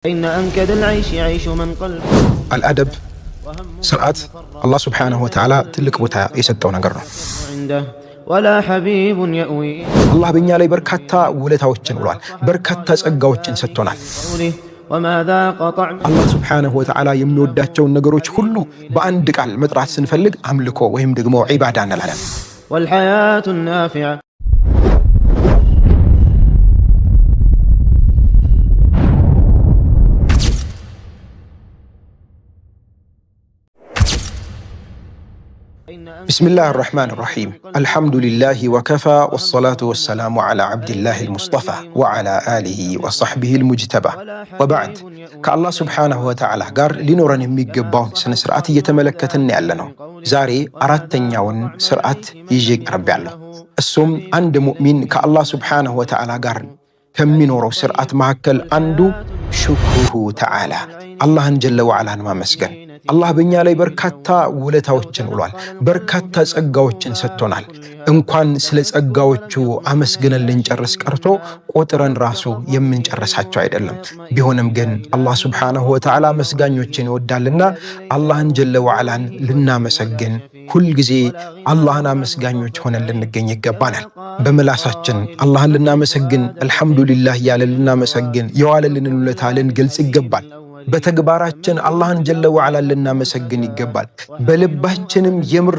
إن أنكد العيش عيش من قلب الأدب سرعات الله سبحانه وتعالى تلك بوتا يسدون قرر عنده ولا حبيب يأوي الله بني علي بركاتا ولتا وچن ولوال بركاتا ጸጋ وچن ሰጥቶናል وماذا قطع الله سبحانه وتعالى የሚወዳቸውን ነገሮች ሁሉ በአንድ ቃል መጥራት ስንፈልግ አምልኮ ወይም ደግሞ ዒባዳ እንላለን والحياة النافعة بسم الله الرحمن الرحيم الحمد لله وكفى والصلاة والسلام على عبد الله المصطفى وعلى آله وصحبه المجتبى وبعد كالله سبحانه وتعالى قال لنورن يميقبون سنسرعات يتملكتن يعلنه زاري أردتنيون سرعات يجيك ربي الله السوم عند مؤمن كالله سبحانه وتعالى قال كم منورو سرعات معكل عنده شكره تعالى الله جل وعلا ما مسجن الله بني علي بركاتا ولتاوچن ولوال بركاتا ጸጋዎችን ሰጥቶናል እንኳን ስለ ጸጋዎቹ አመስግነልን ጨርስ ቀርቶ ቁጥረን ራሱ የምንጨርሳቸው አይደለም ቢሆንም ግን አላህ Subhanahu Wa Ta'ala መስጋኞችን ይወዳልና አላህን ጀለ ወዓላን ልናመሰግን ሁሉ ጊዜ አላህን አመስጋኞች ሆነን ልንገኝ ይገባናል በመላሳችን አላህን ልናመሰግን አልহামዱሊላህ ያለ ልናመሰግን የዋለልን ውለታ ልንገልጽ ይገባል በተግባራችን አላህን ጀለ ወዓላ ልናመሰግን ይገባል በልባችንም የምር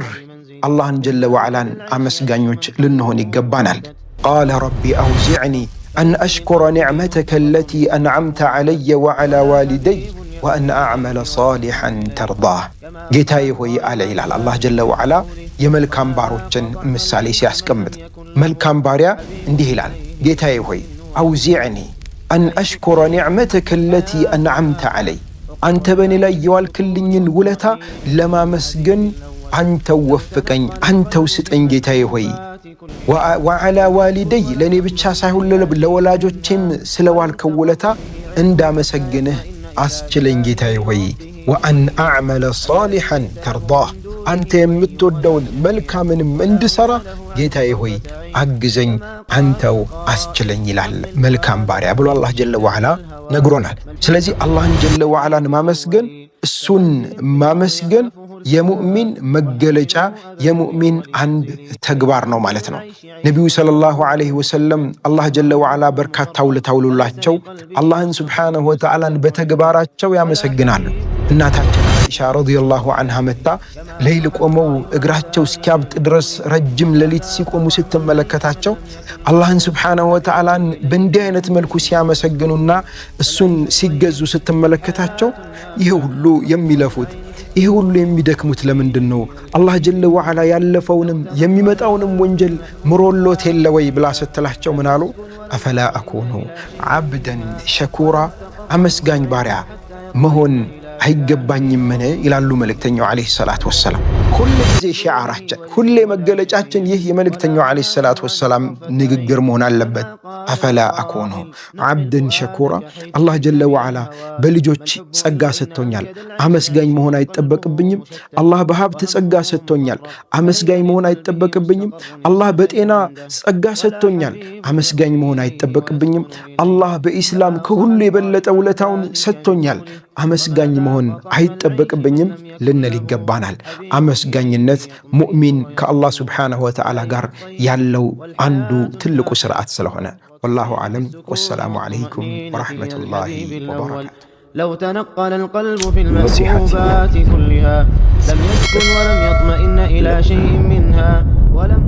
አላህን ጀለ ወዓላን አመስጋኞች ልንሆን ይገባናል قال ربي أوزعني أن أشكر نعمتك التي أنعمت علي وعلى والدي وأن أعمل صالحا ترضاه ጌታዬ ሆይ አለ ይላል አላህ ጀለ ወዓላ የመልካም ባሮችን ምሳሌ ሲያስቀምጥ መልካም ባሪያ እንዲህ ይላል ጌታዬ ሆይ أوزعني أن أشكر نعمتك التي أنعمت علي أنت بني لا يوالكلنين ولتا لما مسجن أنت وفقين أنت وستين جيتاي هوي وعلى والدي لاني بتشاساهو لولاجو تيم سلوالك ولتا اندا مسجنه أسجلين جيتاي هوي وأن أعمل صالحا ترضاه أنت يمتودون ملكا من مندسرة جيتاي هوي أجزين أنتو أسجلين يلال ملكا باري أبو الله جل وعلا نقرونا سلازي الله جل وعلا ما مسجن السن ما مسجن يمؤمن مجلجا يمؤمن عند تكبارنا مالتنا نبي صلى الله عليه وسلم الله جل وعلا بركات تول الله جو الله سبحانه وتعالى بتكبارات جو يا مسجنال እናታችን አይሻ ረዲየላሁ ዐንሃ መጣ ሌሊት ቆመው እግራቸው እስኪያብጥ ድረስ ረጅም ሌሊት ሲቆሙ ስትመለከታቸው አላህን Subhanahu Wa Ta'ala በእንዲህ አይነት መልኩ ሲያመሰግኑና እሱን ሲገዙ ስትመለከታቸው ይሄ ሁሉ የሚለፉት ይሄ ሁሉ የሚደክሙት ለምንድነው አላህ ጀለ ወዓላ ያለፈውንም የሚመጣውንም ወንጀል ምሮሎት የለወይ ብላ ስትላቸው ምን አሉ አፈላ አኩኑ عبدا شكورا አመስጋኝ ባሪያ መሆን አይገባኝም ምን ይላሉ መልእክተኛው አለይሂ ሰላቱ ወሰለም ሁሉ ጊዜ ሺዓራችን ሁሉ መገለጫችን ይህ የመልእክተኛው አለይሂ ሰላቱ ወሰለም ንግግር መሆን አለበት አፈላ አኩኑ عبدን شكورا አላህ ጀለ ወዓላ በልጆች ጸጋ ሰጥቶኛል አመስጋኝ መሆን አይጠበቅብኝም አላህ በሀብት ጸጋ ሰጥቶኛል አመስጋኝ መሆን አይጠበቅብኝም አላህ በጤና ጸጋ ሰጥቶኛል አመስጋኝ መሆን አይጠበቅብኝም አላህ በእስላም ከሁሉ የበለጠ ውለታውን ሰጥቶኛል አመስጋኝ መሆን አይጠበቅብኝም ልንል ይገባናል አመስጋኝነት ሙእሚን ከአላህ Subhanahu Wa Ta'ala ጋር ያለው አንዱ ትልቁ ስርዓት ስለሆነ والله أعلم والسلام عليكم ورحمة الله وبركاته لو تنقل القلب في المحبوبات كلها لم يسكن ولم يطمئن إلى شيء منها ولم